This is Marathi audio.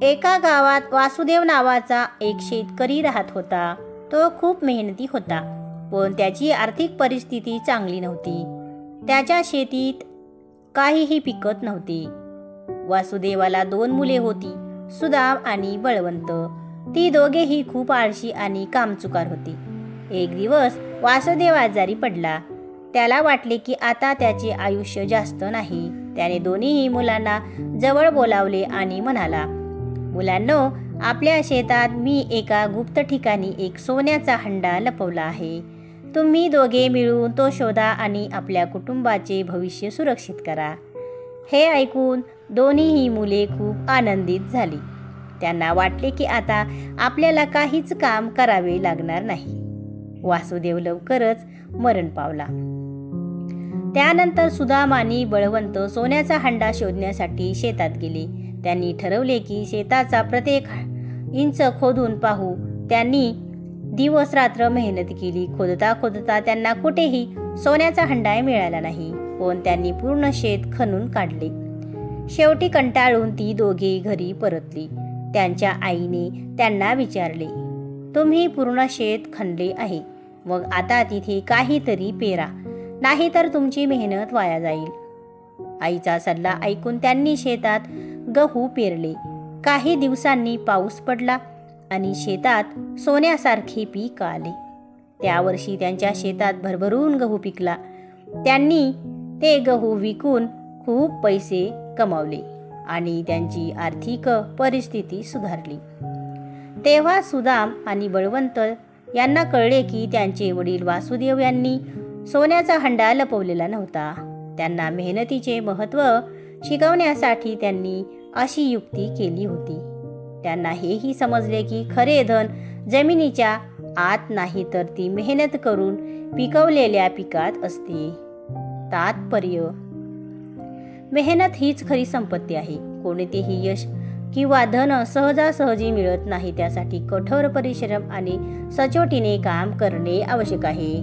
एका गावात वासुदेव नावाचा एक शेतकरी राहत होता. तो खूप मेहनती होता, पण त्याची आर्थिक परिस्थिती चांगली नव्हती. त्याच्या शेतीत काहीही पिकत नव्हते. वासुदेवाला 2 मुले होती, सुदाम आणि बळवंत. ती दोघेही खूप आळशी आणि कामचुकार होती. एक दिवस वासुदेव आजारी पडला. त्याला वाटले की आता त्याचे आयुष्य जास्त नाही. त्याने दोन्हीही मुलांना जवळ बोलावले आणि म्हणाला, मुलांनो, आपल्या शेतात मी एका गुप्त ठिकाणी एक सोन्याचा हंडा लपवला आहे. तुम्ही दोघे मिळून तो शोधा आणि आपल्या कुटुंबाचे भविष्य सुरक्षित करा. हे ऐकून दोन्हीही मुले खूप आनंदित झाली. त्यांना वाटले की आता आपल्याला काहीच काम करावे लागणार नाही. वासुदेव लवकरच मरण पावला. त्यानंतर सुदाम आणि बळवंत सोन्याचा हंडा शोधण्यासाठी शेतात गेले. त्यांनी ठरवले की शेताचा प्रत्येक इंच खोदून पाहू. त्यांनी दिवस रात्र मेहनत केली. खोदता खोदता त्यांना कुठेही सोन्याचा हंडा मिळाला नाही, पण त्यांनी पूर्ण शेत खणून काढले. शेवटी कंटाळून ती दोघे घरी परतली. त्यांच्या आईने त्यांना विचारले, तुम्ही पूर्ण शेत खणले आहे, मग आता तिथे काहीतरी पेरा, नाहीतर तुमची मेहनत वाया जाईल. आईचा सल्ला ऐकून त्यांनी शेतात गहू पेरले. काही दिवसांनी पाऊस पडला आणि शेतात सोन्यासारखे पीक आले. त्या वर्षी त्यांच्या शेतात भरभरून गहू पिकला. त्यांनी ते गहू विकून खूप पैसे कमावले आणि त्यांची आर्थिक परिस्थिती सुधारली. तेव्हा सुदाम आणि बळवंत यांना कळले की त्यांचे वडील वासुदेव यांनी सोन्याचा हंडा लपवलेला नव्हता. त्यांना मेहनतीचे महत्त्व शिकवण्यासाठी त्यांनी अशी युक्ती केली होती. त्यांना हेही समजले की खरे धन जमिनीच्या आत नाही, तर ती मेहनत करून पिकवलेल्या पिकात असते. तात्पर्य: मेहनत हीच खरी संपत्ती आहे. कोणतेही यश किंवा धन सहजासहजी मिळत नाही. त्यासाठी कठोर परिश्रम आणि सचोटीने काम करणे आवश्यक आहे.